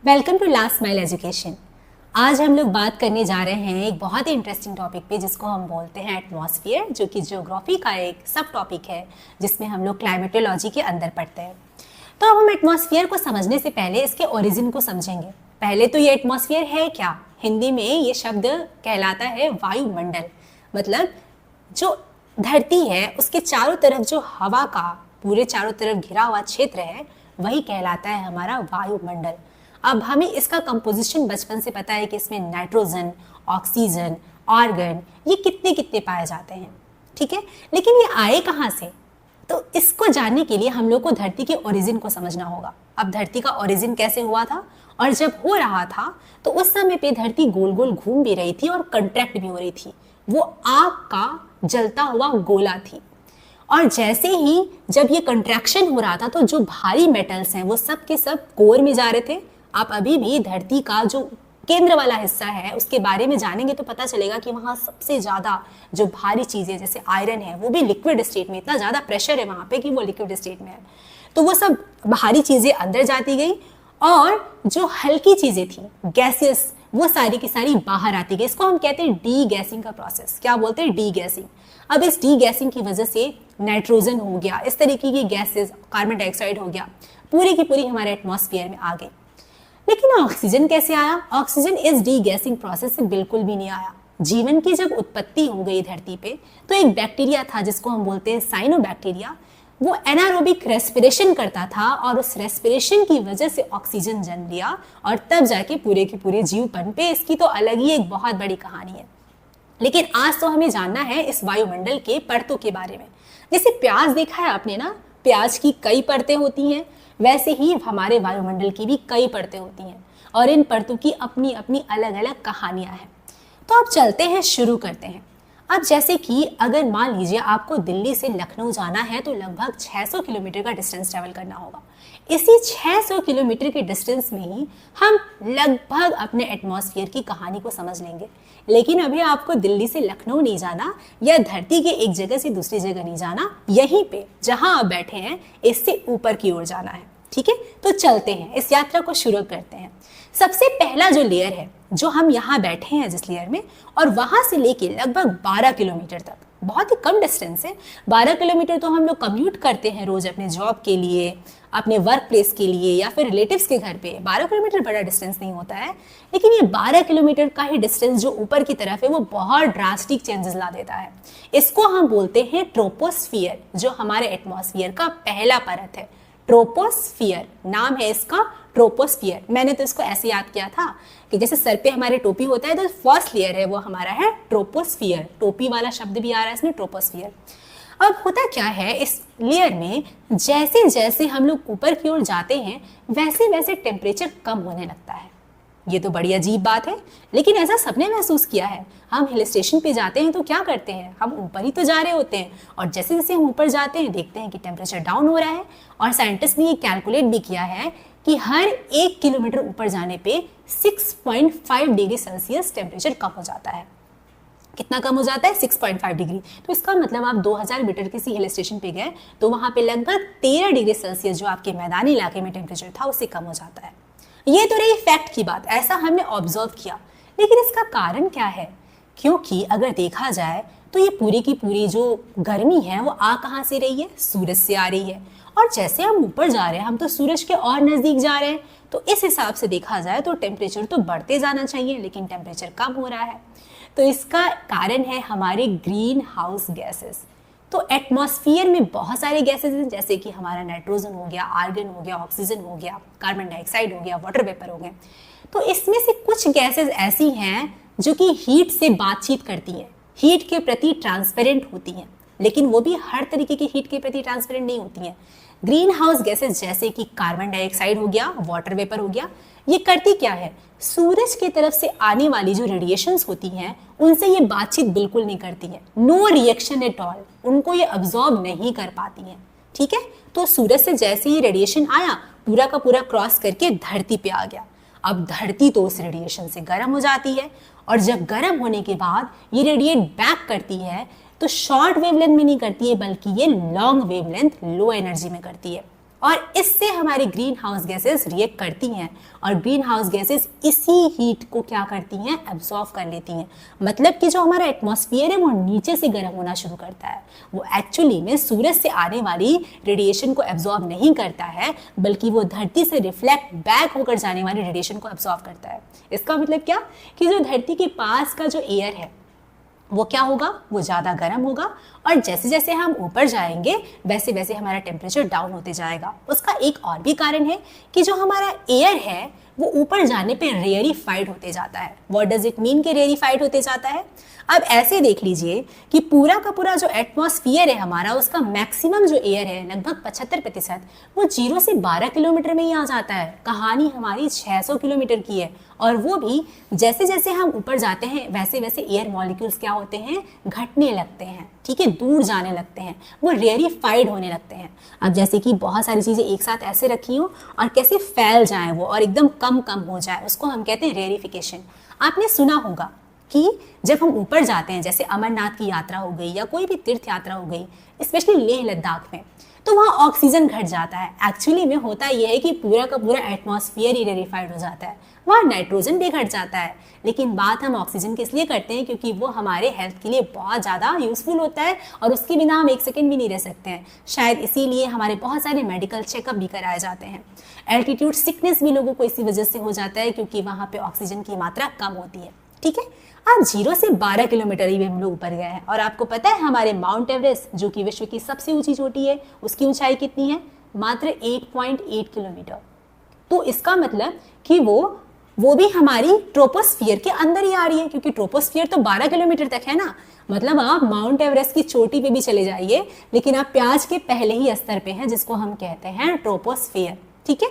Welcome to Last Mile Education. आज हम लोग बात करने जा रहे हैं एक बहुत ही इंटरेस्टिंग टॉपिक पे जिसको हम बोलते हैं एटमॉस्फेयर, जो कि ज्योग्राफी का एक सब टॉपिक है जिसमें हम लोग क्लाइमेटोलॉजी के अंदर पढ़ते हैं। तो अब हम एटमॉस्फेयर को समझने से पहले इसके ओरिजिन को समझेंगे। पहले तो ये एटमॉस्फेयर है क्या? हिंदी में ये शब्द कहलाता है वायुमंडल। मतलब जो धरती है उसके चारों तरफ जो हवा का पूरे चारों तरफ घिरा हुआ क्षेत्र है वही कहलाता है हमारा वायुमंडल। अब हमें इसका कंपोजिशन बचपन से पता है कि इसमें नाइट्रोजन, ऑक्सीजन, आर्गन ये कितने कितने पाए जाते हैं, ठीक है। लेकिन ये आए कहाँ से? तो इसको जानने के लिए हम लोग को धरती के ओरिजिन को समझना होगा। अब धरती का ओरिजिन कैसे हुआ था और जब हो रहा था तो उस समय पे धरती गोल गोल घूम भी रही थी और कंट्रैक्ट भी हो रही थी। वो आग का जलता हुआ गोला थी। और जैसे ही जब ये कंट्रैक्शन हो रहा था तो जो भारी मेटल्स हैं वो सब के सब कोर में जा रहे थे। आप अभी भी धरती का जो केंद्र वाला हिस्सा है उसके बारे में जानेंगे तो पता चलेगा कि वहाँ सबसे ज़्यादा जो भारी चीज़ें जैसे आयरन है वो भी लिक्विड स्टेट में, इतना ज़्यादा प्रेशर है वहाँ पे कि वो लिक्विड स्टेट में है। तो वो सब भारी चीज़ें अंदर जाती गई और जो हल्की चीज़ें थी गैसियस वो सारी की सारी बाहर आती गई। इसको हम कहते हैं डी गैसिंग का प्रोसेस। क्या बोलते हैं? D guessing. अब इस डी गैसिंग की वजह से नाइट्रोजन हो गया, इस तरीके की गैसेस, कार्बन डाइऑक्साइड हो गया, पूरी की पूरी हमारे एटमॉस्फेयर में आ गई। लेकिन ऑक्सीजन कैसे आया? ऑक्सीजन इस डी गैसिंग प्रोसेस से बिल्कुल भी नहीं आया। जीवन की जब उत्पत्ति हो गई धरती पे तो एक बैक्टीरिया था जिसको हम बोलते हैं साइनोबैक्टीरिया। वो एनारोबिक रेस्पिरेशन करता था और उस रेस्पिरेशन की वजह से ऑक्सीजन जन्म लिया और तब जाके पूरे के पूरे जीवपन पे इसकी तो अलग ही एक बहुत बड़ी कहानी है। लेकिन आज तो हमें जानना है इस वायुमंडल के परतों के बारे में। जैसे प्याज देखा है आपने ना, प्याज की कई परतें होती हैं, वैसे ही हमारे वायुमंडल की भी कई परतें होती हैं और इन परतों की अपनी अपनी अलग अलग कहानियां हैं। तो अब चलते हैं, शुरू करते हैं। अब जैसे कि अगर मान लीजिए आपको दिल्ली से लखनऊ जाना है तो लगभग 600 किलोमीटर का डिस्टेंस ट्रैवल करना होगा। इसी 600 किलोमीटर के डिस्टेंस में ही हम लगभग अपने एटमॉस्फेयर की कहानी को समझ लेंगे। लेकिन अभी आपको दिल्ली से लखनऊ नहीं जाना या धरती के एक जगह से दूसरी जगह नहीं जाना, यहीं पे जहां आप बैठे हैं इससे ऊपर की ओर जाना है, ठीक है। तो चलते हैं, इस यात्रा को शुरू करते हैं। सबसे पहला जो लेयर है, जो हम यहाँ बैठे हैं जिस लेयर में, और वहां से लेके लगभग 12 किलोमीटर तक, बहुत ही कम डिस्टेंस है। 12 किलोमीटर तो हम लोग कम्यूट करते हैं रोज अपने जॉब के लिए, अपने वर्क प्लेस के लिए या फिर रिलेटिव्स के घर पे। 12 किलोमीटर बड़ा डिस्टेंस नहीं होता है, लेकिन ये 12 किलोमीटर का ही डिस्टेंस जो ऊपर की तरफ है वो बहुत ड्रास्टिक चेंजेस ला देता है। इसको हम बोलते हैं ट्रोपोस्फियर, जो हमारे एटमॉस्फेयर का पहला परत है। ट्रोपोस्फियर नाम है इसका, ट्रोपोस्फियर। मैंने तो इसको ऐसे याद किया था कि जैसे सर पे हमारे टोपी होता है तो फर्स्ट लेयर है वो हमारा है ट्रोपोस्फियर। टोपी वाला शब्द भी आ रहा है इसमें, ट्रोपोस्फियर। अब होता क्या है इस लेयर में, जैसे जैसे हम लोग ऊपर की ओर जाते हैं वैसे वैसे टेम्परेचर कम होने लगता है। ये तो बड़ी अजीब बात है, लेकिन ऐसा सबने महसूस किया है। हम हिल स्टेशन पे जाते हैं तो क्या करते हैं, हम ऊपर ही तो जा रहे होते हैं और जैसे जैसे हम ऊपर जाते हैं देखते हैं कि टेम्परेचर डाउन हो रहा है। और साइंटिस्ट ने ये कैलकुलेट भी किया है कि हर 1 किलोमीटर ऊपर जाने पे 6.5 डिग्री सेल्सियस टेम्परेचर कम हो जाता है। कितना कम हो जाता है? 6.5 डिग्री। तो इसका मतलब आप 2000 मीटर किसी हिल स्टेशन पे गए तो वहां पे लगभग 13 डिग्री सेल्सियस जो आपके मैदानी इलाके में टेम्परेचर था उससे कम हो जाता है। ये तो रही फैक्ट की बात, ऐसा हमने ऑब्जर्व किया। लेकिन इसका कारण क्या है? क्योंकि अगर देखा जाए तो ये पूरी की पूरी जो गर्मी है वो आ कहाँ से रही है? सूरज से आ रही है। और जैसे हम ऊपर जा रहे हैं हम तो सूरज के और नजदीक जा रहे हैं, तो इस हिसाब से देखा जाए तो टेम्परेचर तो बढ़ते जाना चाहिए, लेकिन टेम्परेचर कम हो रहा है। तो इसका कारण है हमारे ग्रीन हाउस गैसेस। तो एटमॉस्फेयर में बहुत सारे गैसेस हैं, जैसे कि हमारा नाइट्रोजन हो गया, आर्गन हो गया, ऑक्सीजन हो गया, कार्बन डाइऑक्साइड हो गया, वाटर वेपर हो गए। तो इसमें से कुछ गैसेस ऐसी हैं जो कि हीट से बातचीत करती हैं, हीट के प्रति ट्रांसपेरेंट होती हैं, लेकिन वो भी हर तरीके की हीट के प्रति ट्रांसपेरेंट नहीं होती हैं। ग्रीन हाउस गैसेस जैसे कि कार्बन डाइऑक्साइड हो गया, वाटर वेपर हो गया, ये करती क्या है? सूरज की तरफ से आने वाली जो रेडिएशंस होती हैं उनसे ये बातचीत बिल्कुल नहीं करती है, नो रिएक्शन एट ऑल, उनको ये अब्सॉर्ब नहीं कर पाती हैं, ठीक है। तो सूरज से जैसे ही रेडिएशन आया पूरा का पूरा क्रॉस करके धरती पे आ गया। अब धरती तो उस रेडिएशन से गर्म हो जाती है और जब गर्म होने के बाद ये रेडिएट बैक करती है तो शॉर्ट वेवलेंथ में नहीं करती है बल्कि ये लॉन्ग वेवलेंथ लो एनर्जी में करती है। और इससे हमारी ग्रीन हाउस गैसेस रिएक्ट करती हैं और ग्रीन हाउस गैसेस इसी हीट को क्या करती हैं, एब्जॉर्ब कर लेती हैं। मतलब कि जो हमारा एटमॉस्फेयर है वो नीचे से गर्म होना शुरू करता है, वो एक्चुअली में सूरज से आने वाली रेडिएशन को एब्जॉर्ब नहीं करता है, बल्कि वो धरती से रिफ्लेक्ट बैक होकर जाने वाली रेडिएशन को एब्जॉर्ब करता है। इसका मतलब क्या कि जो धरती के पास का जो एयर है वो क्या होगा, वो ज़्यादा गर्म होगा और जैसे जैसे हम ऊपर जाएंगे वैसे वैसे हमारा टेम्परेचर डाउन होते जाएगा। उसका एक और भी कारण है कि जो हमारा एयर है वो ऊपर जाने पे रेयरिफाइड होते जाता है। व्हाट डज इट मीन कि रेयरिफाइड होते जाता है? अब ऐसे देख लीजिए कि पूरा का पूरा जो एटमॉस्फेयर है हमारा, उसका मैक्सिमम जो एयर है लगभग 75%, वो 0 से 12 किलोमीटर में ही आ जाता है। कहानी हमारी 600 किलोमीटर की है और वो भी जैसे जैसे हम ऊपर जाते हैं वैसे वैसे एयर मॉलिक्यूल्स क्या होते हैं, घटने लगते हैं, ठीक है, दूर जाने लगते हैं, वो रेयरिफाइड होने लगते हैं। अब जैसे कि बहुत सारी चीज़ें एक साथ ऐसे रखी हो और कैसे फैल जाए वो और एकदम कम कम हो जाए, उसको हम कहते हैं रेयरिफिकेशन। आपने सुना होगा कि जब हम ऊपर जाते हैं, जैसे अमरनाथ की यात्रा हो गई या कोई भी तीर्थ यात्रा हो गई, स्पेशली लेह लद्दाख में, तो वहाँ ऑक्सीजन घट जाता है। एक्चुअली में होता यह है कि पूरा का पूरा एटमॉस्फेयर ही रेयरिफाइड हो जाता है, वहाँ नाइट्रोजन भी घट जाता है। लेकिन बात हम ऑक्सीजन की इसलिए करते हैं क्योंकि वो हमारे हेल्थ के लिए बहुत ज़्यादा यूजफुल होता है और उसके बिना हम एक सेकंड भी नहीं रह सकते हैं। शायद इसीलिए हमारे बहुत सारे मेडिकल चेकअप भी कराए जाते हैं। एल्टीट्यूड सिकनेस भी लोगों को इसी वजह से हो जाता है क्योंकि वहाँ पे ऑक्सीजन की मात्रा कम होती है, ठीक है। आज 0 से 12 किलोमीटर ही हम लोग ऊपर गए हैं और आपको पता है हमारे माउंट एवरेस्ट, जो कि विश्व की सबसे ऊंची चोटी है, उसकी ऊंचाई कितनी है, मात्र 8.8 किलोमीटर। तो इसका मतलब कि वो भी हमारी ट्रोपोस्फियर के अंदर ही आ रही है, क्योंकि ट्रोपोस्फियर तो 12 किलोमीटर तक है ना। मतलब आप माउंट एवरेस्ट की चोटी पे भी चले जाइए, लेकिन आप प्याज के पहले ही स्तर पे हैं, जिसको हम कहते हैं ट्रोपोस्फियर, ठीक है।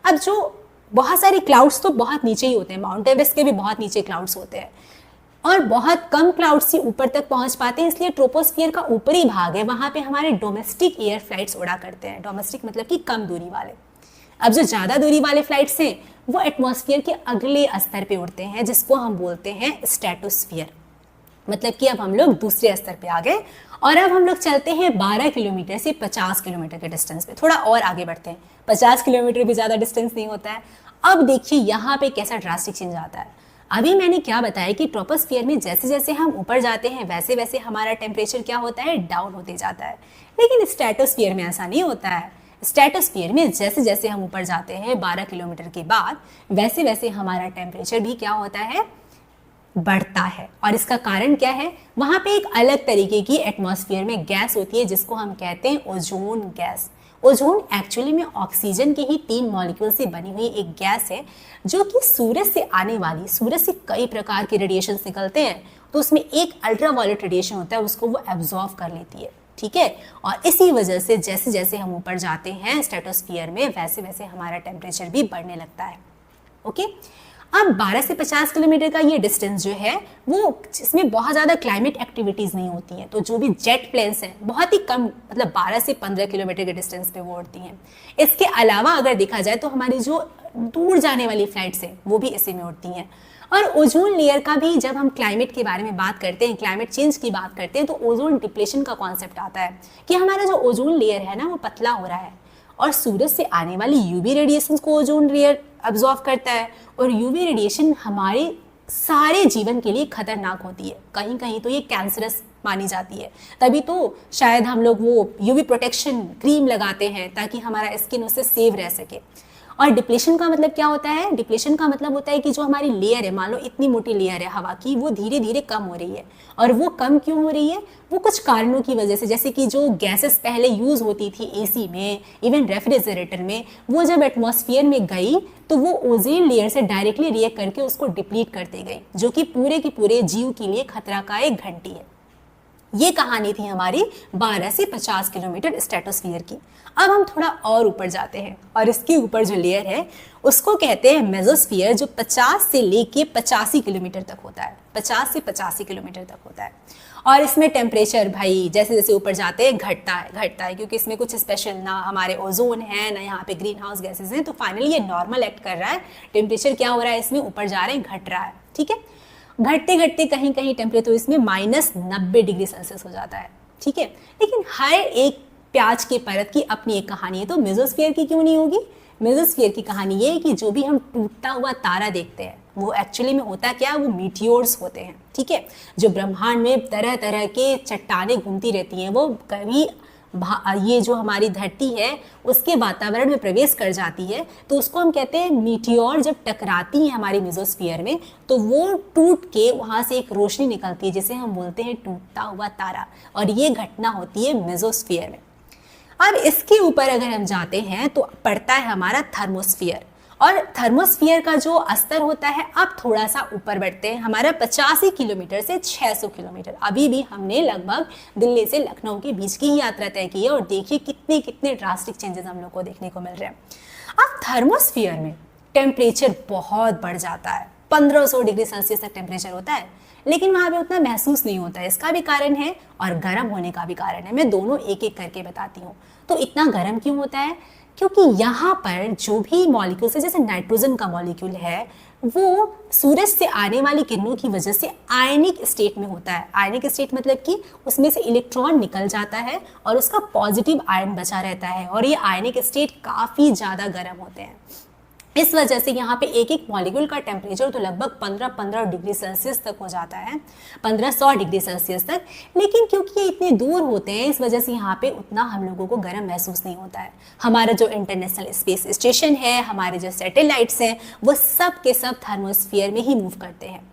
अब जो बहुत सारे क्लाउड्स तो बहुत नीचे ही होते हैं, माउंट एवरेस्ट के भी बहुत नीचे क्लाउड्स होते हैं और बहुत कम क्लाउड्स ही ऊपर तक पहुंच पाते हैं, इसलिए ट्रोपोस्फियर का ऊपरी भाग है, वहां पे हमारे डोमेस्टिक एयर फ्लाइट्स उड़ा करते हैं। डोमेस्टिक मतलब कि कम दूरी वाले। अब जो ज़्यादा दूरी वाले फ्लाइट्स हैं वो एटमॉस्फेयर के अगले स्तर पे उड़ते हैं, जिसको हम बोलते हैं स्ट्रेटोस्फियर। मतलब कि अब हम लोग दूसरे स्तर पे आ गए और अब हम लोग चलते हैं 12 किलोमीटर से 50 किलोमीटर के डिस्टेंस पे, थोड़ा और आगे बढ़ते हैं। 50 किलोमीटर भी ज़्यादा डिस्टेंस नहीं होता है। अब देखिए यहाँ पे कैसा ड्रास्टिक चेंज आता है। अभी मैंने क्या बताया कि ट्रोपोस्फियर में जैसे जैसे हम ऊपर जाते हैं वैसे वैसे हमारा टेम्परेचर क्या होता है, डाउन होते जाता है। लेकिन स्ट्रेटोस्फियर में ऐसा नहीं होता है। स्ट्रेटोस्फियर में जैसे जैसे हम ऊपर जाते हैं 12 किलोमीटर के बाद, वैसे वैसे हमारा टेम्परेचर भी क्या होता है, बढ़ता है। और इसका कारण क्या है, वहाँ पे एक अलग तरीके की एटमॉस्फेयर में गैस होती है जिसको हम कहते हैं ओजोन गैस। ओजोन एक्चुअली में ऑक्सीजन के ही 3 मॉलिक्यूल से बनी हुई एक गैस है, जो कि सूरज से आने वाली, सूरज से कई प्रकार के रेडिएशन निकलते हैं, तो उसमें एक अल्ट्रावायलेट रेडिएशन होता है, उसको वो एब्जॉर्ब कर लेती है, ठीक है। और इसी वजह से जैसे जैसे हम ऊपर जाते हैं स्ट्रेटोस्फियर में, वैसे वैसे हमारा टेम्परेचर भी बढ़ने लगता है, ओके। अब 12 से 50 किलोमीटर का ये डिस्टेंस जो है वो, इसमें बहुत ज़्यादा क्लाइमेट एक्टिविटीज़ नहीं होती हैं, तो जो भी जेट प्लेन्स हैं बहुत ही कम, मतलब 12 से 15 किलोमीटर के डिस्टेंस पे वो उड़ती हैं। इसके अलावा अगर देखा जाए तो हमारी जो दूर जाने वाली फ्लाइट्स हैं वो भी इसी में उड़ती हैं। और ओजोन लेयर का भी जब हम क्लाइमेट के बारे में बात करते हैं, क्लाइमेट चेंज की बात करते हैं, तो ओजोन डिप्लेशन का कॉन्सेप्ट आता है कि हमारा जो ओजोन लेयर है ना वो पतला हो रहा है और सूरज से आने वाली यूवी रेडिएशन को ओजोन लेयर अब्जॉर्ब करता है और यूवी रेडिएशन हमारे सारे जीवन के लिए खतरनाक होती है। कहीं कहीं तो ये कैंसरस मानी जाती है, तभी तो शायद हम लोग वो यूवी प्रोटेक्शन क्रीम लगाते हैं ताकि हमारा स्किन उससे सेव रह सके। और डिप्लेशन का मतलब क्या होता है, डिप्लेशन का मतलब होता है कि जो हमारी लेयर है, मान लो इतनी मोटी लेयर है हवा की, वो धीरे धीरे कम हो रही है। और वो कम क्यों हो रही है, वो कुछ कारणों की वजह से, जैसे कि जो गैसेस पहले यूज होती थी एसी में, इवन रेफ्रिजरेटर में, वो जब एटमॉस्फेयर में गई तो वो ओजोन लेयर से डायरेक्टली रिएक्ट करके उसको डिप्लीट करते गई, जो कि पूरे के पूरे जीव के लिए खतरा का एक घंटी है। ये कहानी थी हमारी 12 से 50 किलोमीटर स्ट्रेटोस्फियर की। अब हम थोड़ा और ऊपर जाते हैं और इसके ऊपर जो लेयर है उसको कहते हैं मेसोस्फियर, जो 50 से लेके 85 किलोमीटर तक होता है, 50 से 85 किलोमीटर तक होता है। और इसमें टेम्परेचर भाई जैसे जैसे ऊपर जाते हैं घटता है, क्योंकि इसमें कुछ स्पेशल ना हमारे ओजोन है ना यहाँ पे ग्रीन हाउस गैसेज हैं, तो फाइनली ये नॉर्मल एक्ट कर रहा है। टेम्परेचर क्या हो रहा है, इसमें ऊपर जा रहे हैं, घट रहा है, ठीक है। घटते घटते कहीं कहीं टेम्परेचर इसमें -90 डिग्री सेल्सियस हो जाता है, ठीक है। लेकिन हर एक प्याज के परत की अपनी एक कहानी है, तो मेसोस्फीयर की क्यों नहीं होगी? मेसोस्फीयर की कहानी ये है कि जो भी हम टूटता हुआ तारा देखते हैं वो एक्चुअली में होता क्या है, वो मीटियोर्स होते हैं, ठीक है। जो ब्रह्मांड में तरह तरह के चट्टानें घूमती रहती हैं, वो कभी ये जो हमारी धरती है उसके वातावरण में प्रवेश कर जाती है, तो उसको हम कहते हैं मीटियोर। जब टकराती हैं हमारी मेसोस्फीयर में तो वो टूट के वहाँ से एक रोशनी निकलती है जिसे हम बोलते हैं टूटता हुआ तारा, और ये घटना होती है मेसोस्फीयर में। अब इसके ऊपर अगर हम जाते हैं तो पड़ता है हमारा थर्मोस्फीयर, और थर्मोस्फीयर का जो स्तर होता है, अब थोड़ा सा ऊपर बढ़ते हैं, हमारा 85 किलोमीटर से 600 किलोमीटर। अभी भी हमने लगभग दिल्ली से लखनऊ के बीच की ही यात्रा तय की है, और देखिए कितने कितने ड्रास्टिक चेंजेस हम लोग को देखने को मिल रहे हैं। अब थर्मोस्फीयर में टेम्परेचर बहुत बढ़ जाता है, 1500 डिग्री सेल्सियस तक टेम्परेचर होता है, लेकिन वहाँ पे उतना महसूस नहीं होता है। इसका भी कारण है और गर्म होने का भी कारण है, मैं दोनों एक एक करके बताती हूँ। तो इतना गर्म क्यों होता है? क्योंकि यहाँ पर जो भी मॉलिक्यूल्स है, जैसे नाइट्रोजन का मॉलिक्यूल है, वो सूरज से आने वाली किरणों की वजह से आयनिक स्टेट में होता है। आयनिक स्टेट मतलब कि उसमें से इलेक्ट्रॉन निकल जाता है और उसका पॉजिटिव आयन बचा रहता है, और ये आयनिक स्टेट काफ़ी ज़्यादा गर्म होते हैं। इस वजह से यहाँ पे एक एक मॉलिक्यूल का टेम्परेचर तो लगभग 15 डिग्री सेल्सियस तक हो जाता है, 1500 डिग्री सेल्सियस तक। लेकिन क्योंकि ये इतने दूर होते हैं, इस वजह से यहाँ पे उतना हम लोगों को गर्म महसूस नहीं होता है। हमारा जो इंटरनेशनल स्पेस स्टेशन है, हमारे जो सैटेलाइट्स हैं, वो सब के सब थर्मोस्फीयर में ही मूव करते हैं।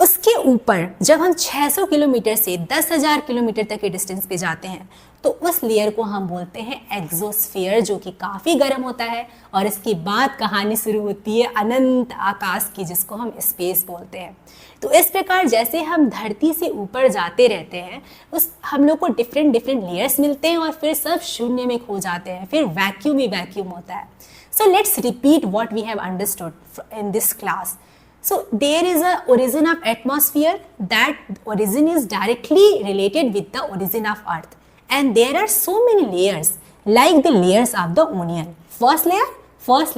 उसके ऊपर जब हम 600 किलोमीटर से 10,000 किलोमीटर तक के डिस्टेंस पे जाते हैं तो उस लेयर को हम बोलते हैं एक्सोस्फीयर, जो कि काफ़ी गर्म होता है। और इसके बाद कहानी शुरू होती है अनंत आकाश की, जिसको हम स्पेस बोलते हैं। तो इस प्रकार जैसे हम धरती से ऊपर जाते रहते हैं, उस हम लोग को डिफरेंट डिफरेंट लेयर्स मिलते हैं, और फिर सब शून्य में खो जाते हैं, फिर वैक्यूम ही वैक्यूम होता है। So let's repeat what we have understood in this class. So there is a origin of atmosphere. That origin is directly related with the origin of Earth, and there are so many layers, like the layers of the onion. First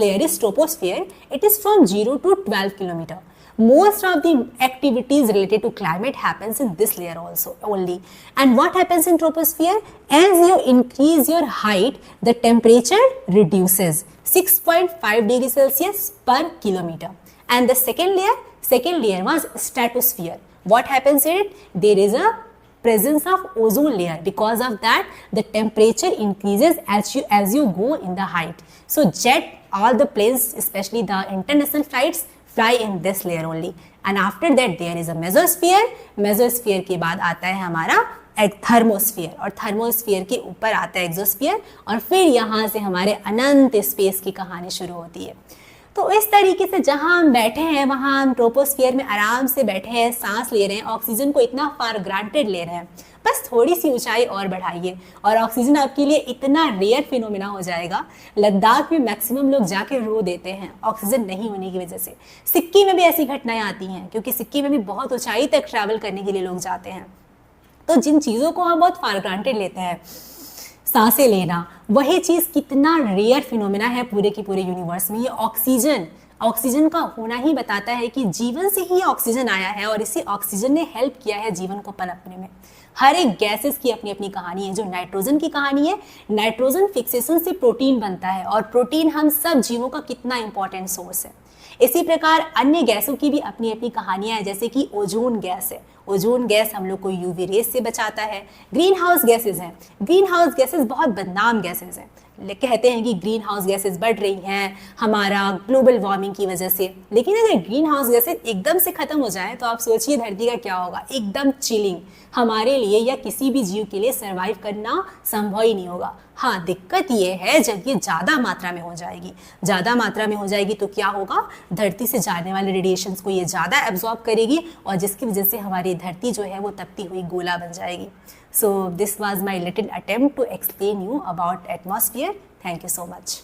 layer is troposphere. It is from 0 to 12 kilometer. Most of the activities related to climate happens in this layer also only. And what happens in troposphere? As you increase your height, the temperature reduces 6.5 degrees Celsius per kilometer. And the second layer was stratosphere. What happens in it? There is a presence of ozone layer. Because of that, the temperature increases as you go in the height. So all the planes, especially the international flights, fly in this layer only. And after that, there is a mesosphere. Mesosphere के बाद आता है हमारा एक thermosphere, और thermosphere के ऊपर आता है एक्सोस्फीयर, और फिर यहाँ से हमारे अनंत स्पेस की कहानी शुरू होती है। तो इस तरीके से जहाँ हम बैठे हैं वहाँ हम ट्रोपोस्फीयर में आराम से बैठे हैं, सांस ले रहे हैं, ऑक्सीजन को इतना फॉर ग्रांटेड ले रहे हैं। बस थोड़ी सी ऊंचाई और बढ़ाइए और ऑक्सीजन आपके लिए इतना रेयर फिनोमिना हो जाएगा। लद्दाख में मैक्सिमम लोग जाके रो देते हैं ऑक्सीजन नहीं होने की वजह से। सिक्किम में भी ऐसी घटनाएं आती हैं, क्योंकि सिक्किम में भी बहुत ऊंचाई तक ट्रैवल करने के लिए लोग जाते हैं। तो जिन चीज़ों को हम बहुत फॉर ग्रांटेड लेते हैं, सांसें लेना, वही चीज़ कितना रेयर फिनोमेना है पूरे की पूरे यूनिवर्स में। ये ऑक्सीजन का होना ही बताता है कि जीवन से ही ऑक्सीजन आया है, और इसी ऑक्सीजन ने हेल्प किया है जीवन को पनपने में। हर एक गैसेस की अपनी अपनी कहानी है। जो नाइट्रोजन की कहानी है, नाइट्रोजन फिक्सेशन से प्रोटीन बनता है, और प्रोटीन हम सब जीवों का कितना इंपॉर्टेंट सोर्स है। इसी प्रकार अन्य गैसों की भी अपनी अपनी कहानियां हैं, जैसे कि ओजोन गैस है। ओजोन गैस हम लोग को यूवी रेस से बचाता है। ग्रीन हाउस गैसेज हैं। ग्रीन हाउस गैसेज बहुत बदनाम गैसेज हैं। कहते हैं कि ग्रीन हाउस गैसेज बढ़ रही हैं हमारा ग्लोबल वार्मिंग की वजह से, लेकिन अगर ग्रीन हाउस गैसेज एकदम से खत्म हो जाए तो आप सोचिए धरती का क्या होगा। एकदम चिलिंग, हमारे लिए या किसी भी जीव के लिए सर्वाइव करना संभव ही नहीं होगा। हाँ, दिक्कत ये है जब ये ज़्यादा मात्रा में हो जाएगी। ज़्यादा मात्रा में हो जाएगी तो क्या होगा, धरती से जाने वाले रेडिएशंस को ये ज़्यादा एब्जॉर्ब करेगी, और जिसकी वजह से हमारी धरती जो है वो तपती हुई गोला बन जाएगी। So this was my little attempt to explain you about atmosphere. Thank you so much.